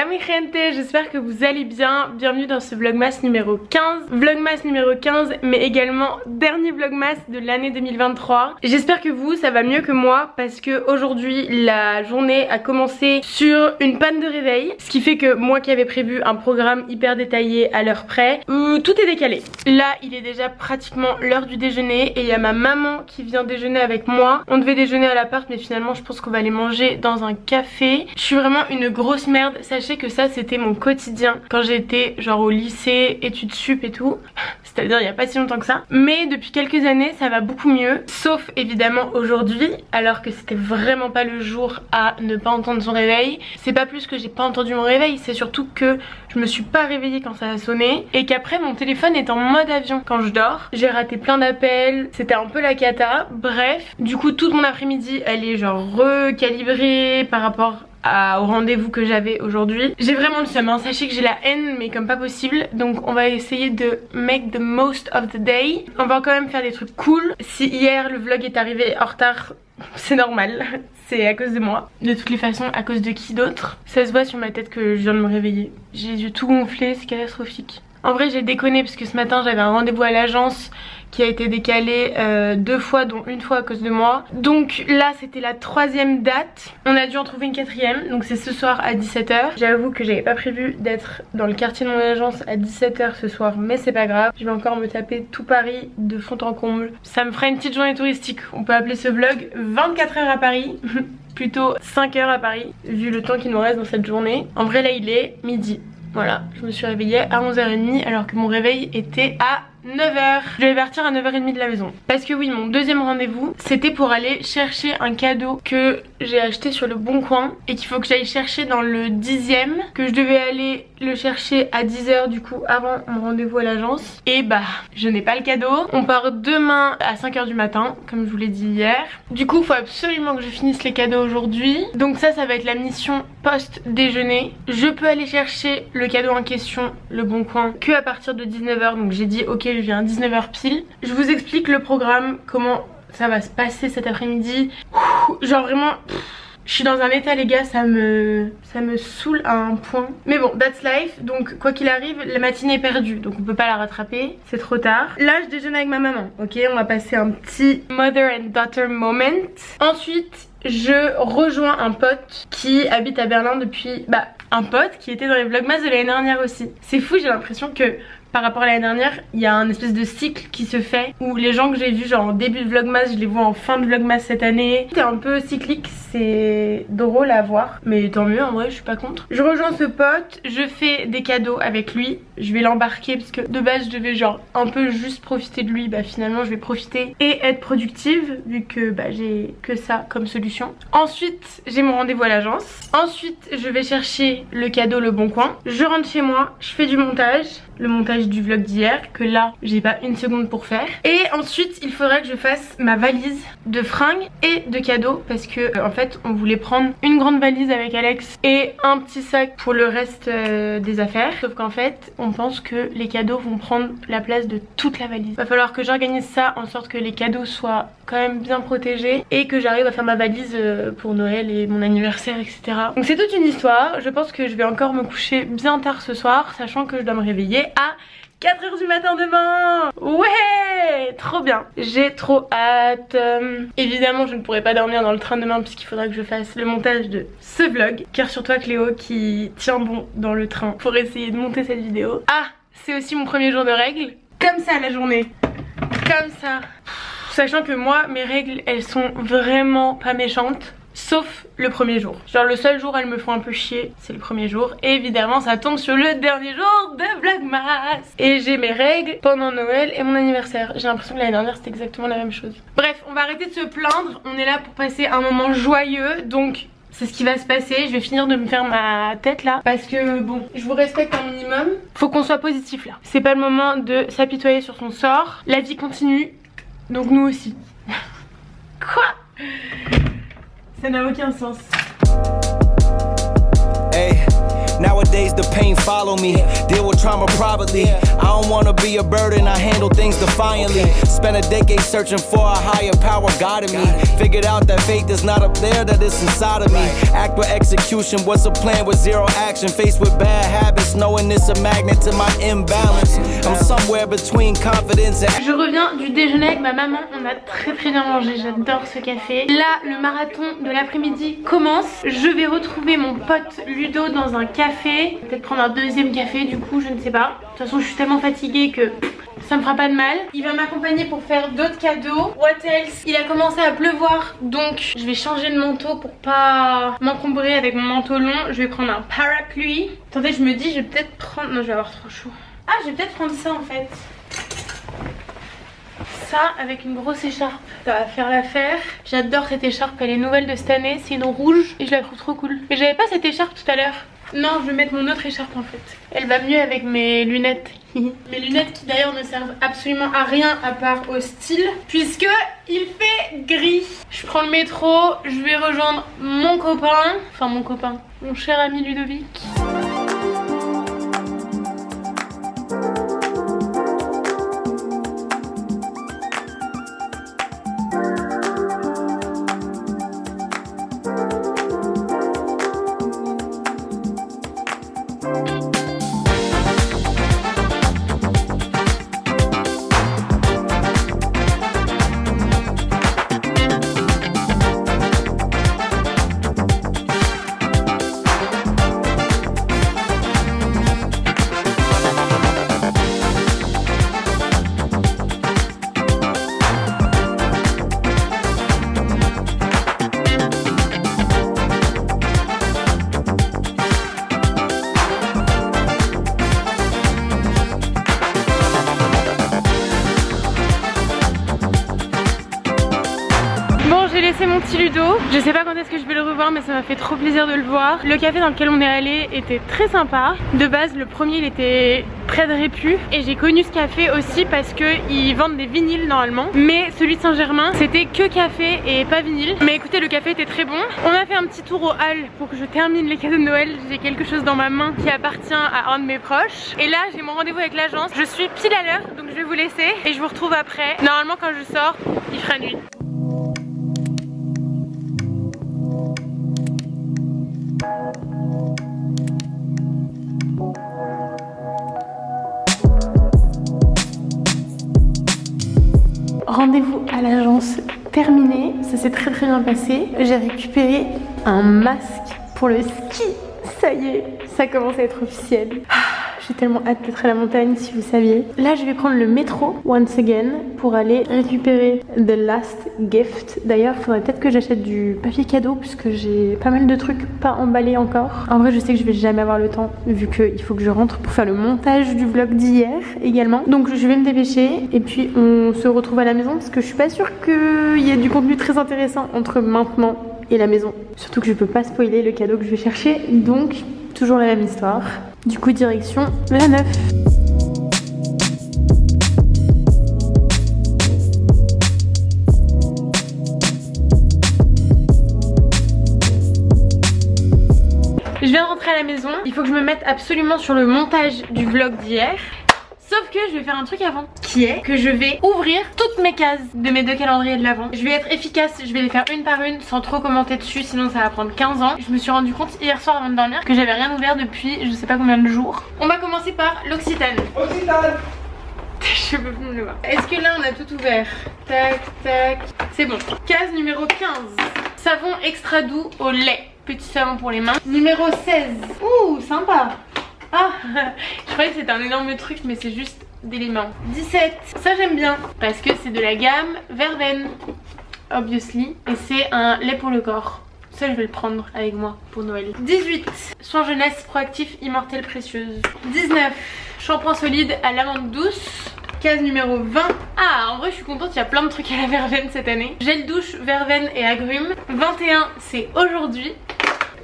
Hola mi gente, j'espère que vous allez bien. Bienvenue dans ce vlogmas numéro 15. Vlogmas numéro 15, mais également dernier vlogmas de l'année 2023. J'espère que vous, ça va mieux que moi, parce que aujourd'hui la journée a commencé sur une panne de réveil. Ce qui fait que moi qui avais prévu un programme hyper détaillé à l'heure près, tout est décalé. Là il est déjà pratiquement l'heure du déjeuner et il y a ma maman qui vient déjeuner avec moi. On devait déjeuner à l'appart, mais finalement je pense qu'on va aller manger dans un café. Je suis vraiment une grosse merde. Sachez que ça c'était mon quotidien quand j'étais genre au lycée, études sup et tout. C'est-à-dire il n'y a pas si longtemps que ça. Mais depuis quelques années ça va beaucoup mieux. Sauf évidemment aujourd'hui, alors que c'était vraiment pas le jour à ne pas entendre son réveil. C'est pas plus que j'ai pas entendu mon réveil, c'est surtout que je me suis pas réveillée quand ça a sonné. Et qu'après mon téléphone est en mode avion quand je dors. J'ai raté plein d'appels, c'était un peu la cata. Bref, du coup toute mon après-midi elle est genre recalibrée par rapport au rendez-vous que j'avais aujourd'hui. J'ai vraiment le seum, hein. Sachez que j'ai la haine mais comme pas possible. Donc on va essayer de make the most of the day. On va quand même faire des trucs cool. Si hier le vlog est arrivé en retard, c'est normal. C'est à cause de moi. De toutes les façons, à cause de qui d'autre? Ça se voit sur ma tête que je viens de me réveiller. J'ai les yeux tout gonflés, c'est catastrophique. En vrai j'ai déconné parce que ce matin j'avais un rendez-vous à l'agence qui a été décalé 2 fois, dont une fois à cause de moi. Donc là c'était la 3e date. On a dû en trouver une 4e, donc c'est ce soir à 17 h. J'avoue que j'avais pas prévu d'être dans le quartier de mon agence à 17 h ce soir, mais c'est pas grave. Je vais encore me taper tout Paris de fond en comble. Ça me fera une petite journée touristique. On peut appeler ce vlog 24 h à Paris. Plutôt 5 h à Paris, vu le temps qu'il nous reste dans cette journée. En vrai là il est midi. Voilà, je me suis réveillée à 11h30 alors que mon réveil était à 9 h. Je devais partir à 9h30 de la maison. Parce que oui, mon deuxième rendez-vous, c'était pour aller chercher un cadeau que j'ai acheté sur le Bon Coin et qu'il faut que j'aille chercher dans le 10e. Que je devais aller le chercher à 10 h du coup avant mon rendez-vous à l'agence. Et bah, je n'ai pas le cadeau. On part demain à 5 h du matin, comme je vous l'ai dit hier. Du coup, il faut absolument que je finisse les cadeaux aujourd'hui. Donc ça va être la mission post-déjeuner. Je peux aller chercher le cadeau en question, le Bon Coin, que à partir de 19 h. Donc j'ai dit ok, je viens à 19 h pile. Je vous explique le programme, comment ça va se passer cet après-midi. Genre vraiment, je suis dans un état les gars, ça me saoule à un point. Mais bon, that's life. Donc quoi qu'il arrive, la matinée est perdue, donc on peut pas la rattraper, c'est trop tard. Là je déjeune avec ma maman, ok, on va passer un petit mother and daughter moment. Ensuite je rejoins un pote qui habite à Berlin depuis, un pote qui était dans les vlogmas de l'année dernière aussi. C'est fou, j'ai l'impression que par rapport à l'année dernière, il y a un espèce de cycle qui se fait où les gens que j'ai vus genre en début de vlogmas, je les vois en fin de vlogmas cette année. C'est un peu cyclique, c'est drôle à voir, mais tant mieux en vrai, je suis pas contre. Je rejoins ce pote, je fais des cadeaux avec lui, je vais l'embarquer parce que de base je devais genre un peu juste profiter de lui, finalement je vais profiter et être productive vu que j'ai que ça comme solution. Ensuite j'ai mon rendez-vous à l'agence, ensuite je vais chercher le cadeau le Bon Coin, je rentre chez moi, je fais du montage, le montage du vlog d'hier que là j'ai pas une seconde pour faire, et ensuite il faudrait que je fasse ma valise de fringues et de cadeaux parce que en fait on voulait prendre une grande valise avec Alex et un petit sac pour le reste des affaires, sauf qu'en fait on pense que les cadeaux vont prendre la place de toute la valise. Va falloir que j'organise ça en sorte que les cadeaux soient quand même bien protégés et que j'arrive à faire ma valise pour Noël et mon anniversaire, etc. Donc c'est toute une histoire. Je pense que je vais encore me coucher bien tard ce soir, sachant que je dois me réveiller à 4 h du matin demain. Ouais, trop bien, j'ai trop hâte. Évidemment je ne pourrai pas dormir dans le train demain puisqu'il faudra que je fasse le montage de ce vlog. Car sur toi Cléo qui tient bon dans le train pour essayer de monter cette vidéo. Ah, c'est aussi mon premier jour de règles. Comme ça la journée, comme ça. Sachant que moi mes règles elles sont vraiment pas méchantes. Sauf le premier jour. Genre le seul jour elles me font un peu chier, c'est le premier jour. Et évidemment ça tombe sur le dernier jour de vlogmas. Et j'ai mes règles pendant Noël et mon anniversaire. J'ai l'impression que l'année dernière c'était exactement la même chose. Bref, on va arrêter de se plaindre. On est là pour passer un moment joyeux. Donc c'est ce qui va se passer. Je vais finir de me faire ma tête là, parce que bon, je vous respecte un minimum. Faut qu'on soit positif là. C'est pas le moment de s'apitoyer sur son sort. La vie continue, donc nous aussi. Quoi? Ça n'a aucun sens. Hey, Nowadays the pain follow me. Deal with trauma privately. I don't wanna be a burden, I handle things defiantly. Spent a decade searching for a higher power guiding me. Figured out that faith is not up there, that it's inside of me. Act with execution, what's a plan with zero action? Faced with bad habits, knowing it's a magnet to my imbalance. I'm somewhere between confidence and... Je reviens du déjeuner avec ma maman, on a très bien mangé, j'adore ce café. Là, le marathon de l'après-midi commence. Je vais retrouver mon pote Ludo dans un café. Peut-être prendre un deuxième café du coup, je ne sais pas. De toute façon, je suis tellement fatiguée que ça me fera pas de mal. Il va m'accompagner pour faire d'autres cadeaux. What else? Il a commencé à pleuvoir, donc je vais changer de manteau pour pas m'encombrer avec mon manteau long. Je vais prendre un parapluie. Attendez, je me dis, je vais peut-être prendre... Non, je vais avoir trop chaud. Ah, je vais peut-être prendre ça en fait. Ça avec une grosse écharpe, ça va faire l'affaire. J'adore cette écharpe, elle est nouvelle de cette année. C'est une rouge et je la trouve trop cool. Mais j'avais pas cette écharpe tout à l'heure. Non, je vais mettre mon autre écharpe en fait. Elle va mieux avec mes lunettes. Mes lunettes qui d'ailleurs ne servent absolument à rien à part au style, puisque il fait gris. Je prends le métro, je vais rejoindre mon copain. Enfin mon copain, mon cher ami Ludovic. J'ai laissé mon petit Ludo. Je sais pas quand est-ce que je vais le revoir, mais ça m'a fait trop plaisir de le voir. Le café dans lequel on est allé était très sympa. De base, le premier il était près de Répu. Et j'ai connu ce café aussi parce qu'ils vendent des vinyles normalement. Mais celui de Saint-Germain, c'était que café et pas vinyle. Mais écoutez, le café était très bon. On a fait un petit tour au hall pour que je termine les cadeaux de Noël. J'ai quelque chose dans ma main qui appartient à un de mes proches. Et là, j'ai mon rendez-vous avec l'agence. Je suis pile à l'heure, donc je vais vous laisser. Et je vous retrouve après. Normalement, quand je sors, il fera nuit. Rendez-vous à l'agence terminé, ça s'est très bien passé. J'ai récupéré un masque pour le ski. Ça y est, ça commence à être officiel. J'ai tellement hâte d'être à la montagne, si vous saviez. Là, je vais prendre le métro, once again, pour aller récupérer The Last Gift. D'ailleurs, il faudrait peut-être que j'achète du papier cadeau, puisque j'ai pas mal de trucs pas emballés encore. En vrai, je sais que je vais jamais avoir le temps, vu qu'il faut que je rentre pour faire le montage du vlog d'hier également. Donc, je vais me dépêcher, et puis on se retrouve à la maison, parce que je suis pas sûre qu'il y ait du contenu très intéressant entre maintenant et la maison. Surtout que je peux pas spoiler le cadeau que je vais chercher, donc toujours la même histoire. Du coup, direction la Neuf. Je viens de rentrer à la maison. Il faut que je me mette absolument sur le montage du vlog d'hier. Sauf que je vais faire un truc avant, qui est que je vais ouvrir toutes mes cases de mes deux calendriers de l'Avent. Je vais être efficace, je vais les faire une par une sans trop commenter dessus, sinon ça va prendre 15 ans. Je me suis rendu compte hier soir avant de dormir que j'avais rien ouvert depuis je sais pas combien de jours. On va commencer par l'Occitane. Occitane. Je peux plus me le voir. Est-ce que là on a tout ouvert? Tac, tac. C'est bon. Case numéro 15. Savon extra doux au lait. Petit savon pour les mains. Numéro 16. Ouh, sympa. Ah, je croyais que c'était un énorme truc, mais c'est juste des limons. 17, ça j'aime bien parce que c'est de la gamme Verveine, obviously, et c'est un lait pour le corps. Ça je vais le prendre avec moi pour Noël. 18, soin jeunesse proactif immortelle précieuse. 19, shampoing solide à l'amande douce. Case numéro 20. Ah, en vrai je suis contente, il y a plein de trucs à la Verveine cette année. Gel douche, Verveine et agrumes. 21, c'est aujourd'hui.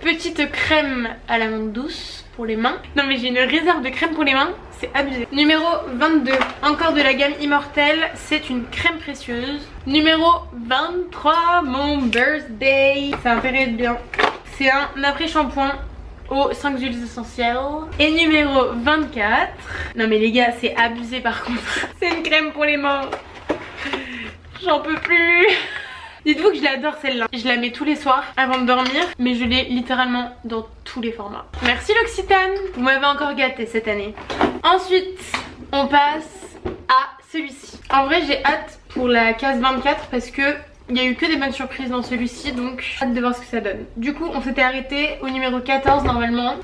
Petite crème à l'amande douce pour les mains. Non mais j'ai une réserve de crème pour les mains, c'est abusé. Numéro 22, encore de la gamme Immortelle, c'est une crème précieuse. Numéro 23, mon birthday. Ça a intérêt de bien. C'est un après-shampoing aux 5 huiles essentielles. Et numéro 24. Non mais les gars, c'est abusé par contre. C'est une crème pour les mains. J'en peux plus. Dites-vous que je l'adore celle-là. Je la mets tous les soirs avant de dormir, mais je l'ai littéralement dans tous les formats. Merci L'Occitane, vous m'avez encore gâté cette année. Ensuite, on passe à celui-ci. En vrai, j'ai hâte pour la case 24 parce que il n'y a eu que des bonnes surprises dans celui-ci, donc hâte de voir ce que ça donne. Du coup, on s'était arrêté au numéro 14 normalement.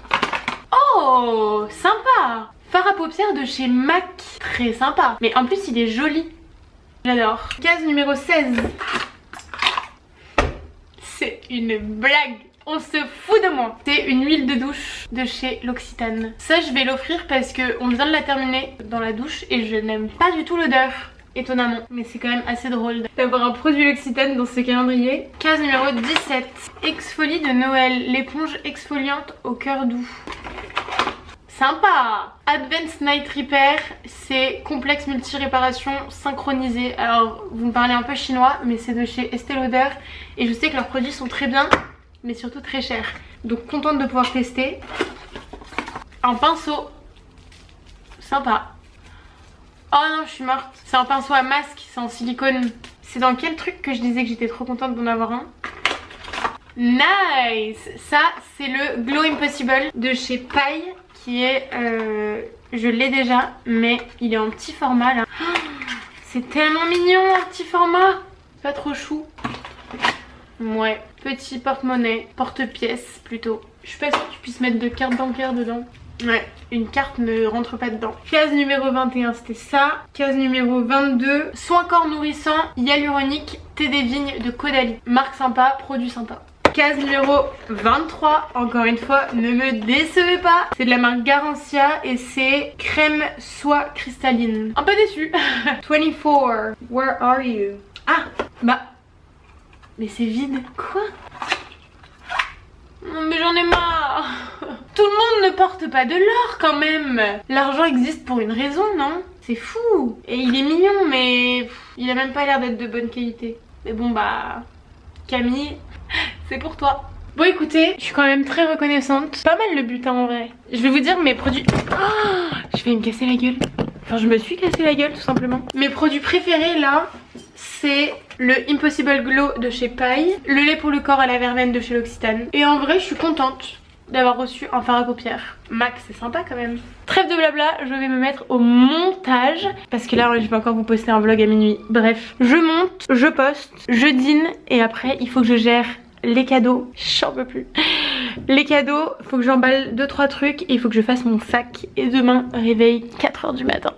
Oh, sympa. Fard à paupières de chez MAC. Très sympa. Mais en plus, il est joli. J'adore. Case numéro 16. C'est une blague. On se fout de moi. C'est une huile de douche de chez L'Occitane. Ça, je vais l'offrir parce qu'on vient de la terminer dans la douche et je n'aime pas du tout l'odeur. Étonnamment, mais c'est quand même assez drôle d'avoir un produit L'Occitane dans ce calendrier. Case numéro 17. Exfolie de Noël, l'éponge exfoliante au cœur doux. Sympa. Advanced Night Repair, c'est complexe multi-réparation synchronisé. Alors, vous me parlez un peu chinois, mais c'est de chez Estée Lauder. Et je sais que leurs produits sont très bien, mais surtout très chers. Donc contente de pouvoir tester. Un pinceau. Sympa. Oh non, je suis morte. C'est un pinceau à masque, c'est en silicone. C'est dans quel truc que je disais que j'étais trop contente d'en avoir un? Nice. Ça, c'est le Glow Impossible de chez Paille, qui est... je l'ai déjà, mais il est en petit format là. Oh, c'est tellement mignon en petit format. Pas trop chou. Ouais, petit porte-monnaie, porte-pièce plutôt. Je suis pas sûre que tu puisses mettre de carte bancaire dedans. Ouais, une carte ne rentre pas dedans. Case numéro 21, c'était ça. Case numéro 22, soin corps nourrissant, hyaluronique, thé des vignes de Caudalie. Marque sympa, produit sympa. Case numéro 23, encore une fois, ne me décevez pas. C'est de la marque Garancia et c'est crème soie cristalline. Un peu déçue. 24, where are you? Ah, bah... Mais c'est vide. Quoi? Non mais j'en ai marre. Tout le monde ne porte pas de l'or quand même. L'argent existe pour une raison, non? C'est fou. Et il est mignon mais il a même pas l'air d'être de bonne qualité. Mais bon bah... Camille, c'est pour toi. Bon écoutez, je suis quand même très reconnaissante. Pas mal le butin en vrai. Je vais vous dire mes produits... Oh, je vais me casser la gueule. Enfin je me suis cassé la gueule tout simplement. Mes produits préférés là, c'est le Impossible Glow de chez Paille, le lait pour le corps à la verveine de chez L'Occitane. Et en vrai je suis contente d'avoir reçu un fard à paupières. Max, c'est sympa quand même. Trêve de blabla, je vais me mettre au montage parce que là je vais encore vous poster un vlog à minuit. Bref, je monte, je poste, je dîne et après il faut que je gère les cadeaux. J'en peux plus. Les cadeaux, faut que j'emballe 2-3 trucs et il faut que je fasse mon sac. Et demain, réveil 4 h du matin.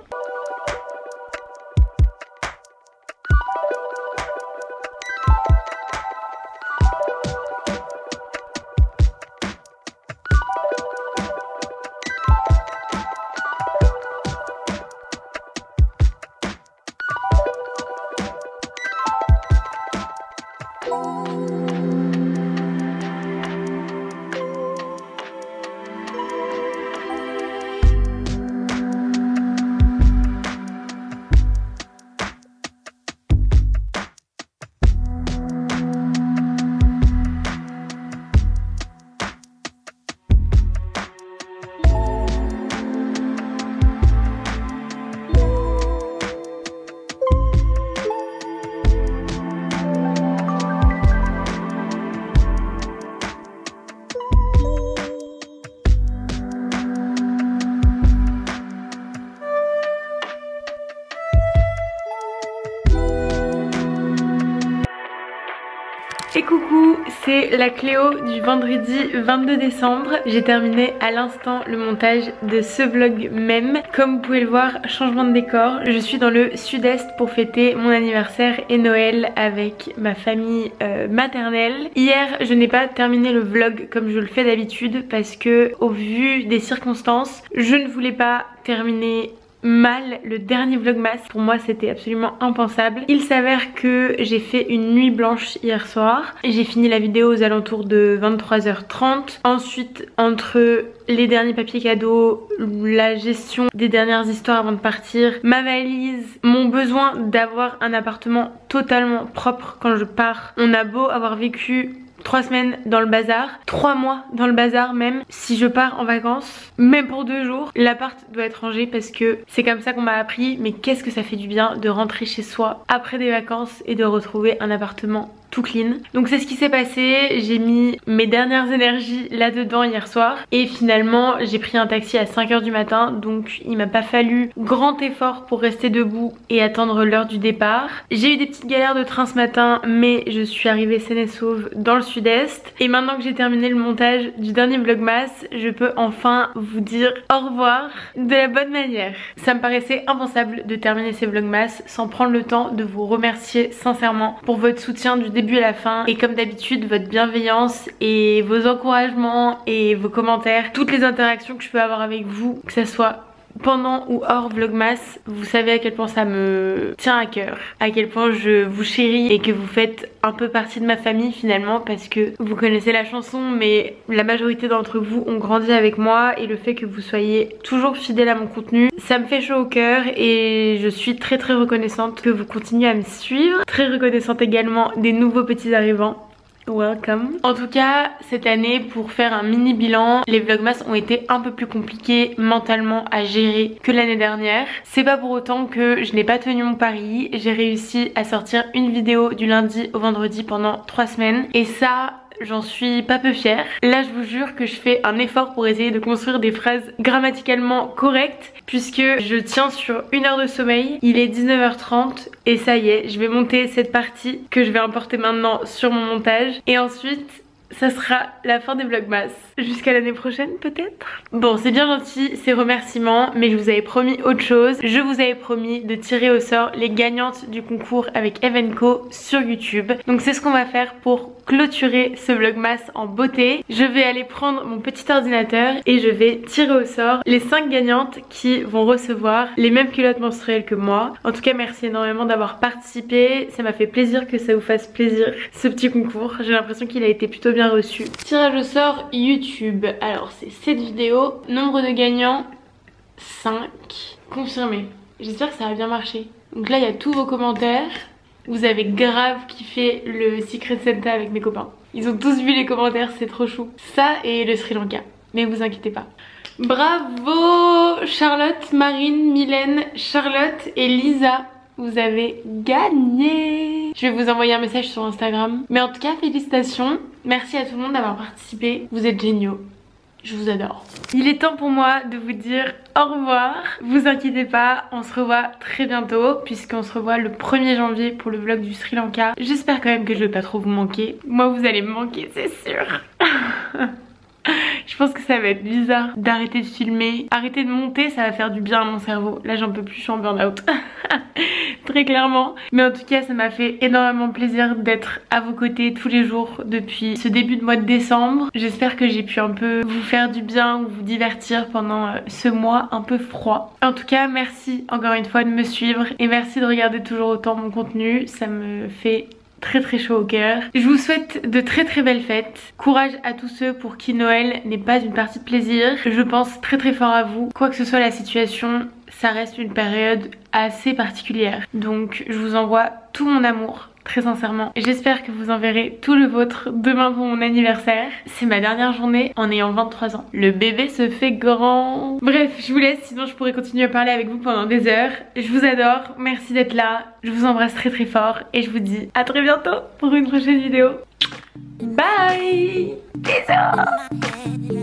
Et coucou, c'est la Cléo du vendredi 22 décembre. J'ai terminé à l'instant le montage de ce vlog même. Comme vous pouvez le voir, changement de décor. Je suis dans le sud-est pour fêter mon anniversaire et Noël avec ma famille maternelle. Hier, je n'ai pas terminé le vlog comme je le fais d'habitude parce que au vu des circonstances, je ne voulais pas terminer mal le dernier vlogmas. Pour moi c'était absolument impensable. Il s'avère que j'ai fait une nuit blanche hier soir et j'ai fini la vidéo aux alentours de 23h30. Ensuite, entre les derniers papiers cadeaux, la gestion des dernières histoires avant de partir, ma valise, mon besoin d'avoir un appartement totalement propre quand je pars. On a beau avoir vécu 3 semaines dans le bazar, 3 mois dans le bazar même. Si je pars en vacances, même pour 2 jours, l'appart doit être rangé parce que c'est comme ça qu'on m'a appris. Mais qu'est-ce que ça fait du bien de rentrer chez soi après des vacances et de retrouver un appartement tout clean. Donc c'est ce qui s'est passé, j'ai mis mes dernières énergies là-dedans hier soir et finalement j'ai pris un taxi à 5 h du matin, donc il m'a pas fallu grand effort pour rester debout et attendre l'heure du départ. J'ai eu des petites galères de train ce matin, mais je suis arrivée saine et sauve dans le sud-est et maintenant que j'ai terminé le montage du dernier vlogmas, je peux enfin vous dire au revoir de la bonne manière. Ça me paraissait impensable de terminer ces vlogmas sans prendre le temps de vous remercier sincèrement pour votre soutien du début à la fin et comme d'habitude votre bienveillance et vos encouragements et vos commentaires, toutes les interactions que je peux avoir avec vous, que ça soit pendant ou hors vlogmas. Vous savez à quel point ça me tient à cœur, à quel point je vous chéris et que vous faites un peu partie de ma famille finalement, parce que vous connaissez la chanson mais la majorité d'entre vous ont grandi avec moi et le fait que vous soyez toujours fidèles à mon contenu, ça me fait chaud au cœur et je suis très reconnaissante que vous continuez à me suivre, très reconnaissante également des nouveaux petits arrivants. Welcome. En tout cas, cette année, pour faire un mini bilan, les vlogmas ont été un peu plus compliqués mentalement à gérer que l'année dernière. C'est pas pour autant que je n'ai pas tenu mon pari. J'ai réussi à sortir une vidéo du lundi au vendredi pendant 3 semaines et ça, j'en suis pas peu fière. Là je vous jure que je fais un effort pour essayer de construire des phrases grammaticalement correctes puisque je tiens sur 1 heure de sommeil. Il est 19h30 et ça y est, je vais monter cette partie que je vais importer maintenant sur mon montage et ensuite ça sera la fin des vlogmas. Jusqu'à l'année prochaine peut-être. Bon, c'est bien gentil ces remerciements, mais je vous avais promis autre chose. Je vous avais promis de tirer au sort les gagnantes du concours avec Evenco sur YouTube. Donc c'est ce qu'on va faire pour clôturer ce vlogmas en beauté. Je vais aller prendre mon petit ordinateur et je vais tirer au sort les 5 gagnantes qui vont recevoir les mêmes culottes menstruelles que moi. En tout cas, merci énormément d'avoir participé. Ça m'a fait plaisir que ça vous fasse plaisir ce petit concours. J'ai l'impression qu'il a été plutôt bien reçu. Tirage au sort YouTube. Alors c'est cette vidéo. Nombre de gagnants 5. Confirmé. J'espère que ça va bien marcher. Donc là il y a tous vos commentaires. Vous avez grave kiffé le Secret Santa avec mes copains. Ils ont tous vu les commentaires, c'est trop chou. Ça et le Sri Lanka. Mais vous inquiétez pas. Bravo Charlotte, Marine, Mylène, Charlotte et Lisa. Vous avez gagné. Je vais vous envoyer un message sur Instagram. Mais en tout cas, félicitations. Merci à tout le monde d'avoir participé. Vous êtes géniaux. Je vous adore. Il est temps pour moi de vous dire au revoir. Vous inquiétez pas, on se revoit très bientôt puisqu'on se revoit le 1er janvier pour le vlog du Sri Lanka. J'espère quand même que je vais pas trop vous manquer. Moi, vous allez me manquer, c'est sûr. Je pense que ça va être bizarre d'arrêter de filmer. Arrêter de monter, ça va faire du bien à mon cerveau. Là j'en peux plus, je suis en burn-out. Très clairement. Mais en tout cas ça m'a fait énormément plaisir d'être à vos côtés tous les jours depuis ce début de mois de décembre. J'espère que j'ai pu un peu vous faire du bien ou vous divertir pendant ce mois un peu froid. En tout cas merci encore une fois de me suivre et merci de regarder toujours autant mon contenu. Ça me fait très chaud au cœur. Je vous souhaite de très belles fêtes. Courage à tous ceux pour qui Noël n'est pas une partie de plaisir. Je pense très fort à vous. Quoi que ce soit la situation, ça reste une période assez particulière. Donc je vous envoie tout mon amour, très sincèrement. J'espère que vous enverrez tout le vôtre demain pour mon anniversaire. C'est ma dernière journée en ayant 23 ans. Le bébé se fait grand. Bref, je vous laisse, sinon je pourrais continuer à parler avec vous pendant des heures. Je vous adore, merci d'être là. Je vous embrasse très fort et je vous dis à très bientôt pour une prochaine vidéo. Bye. Bisous.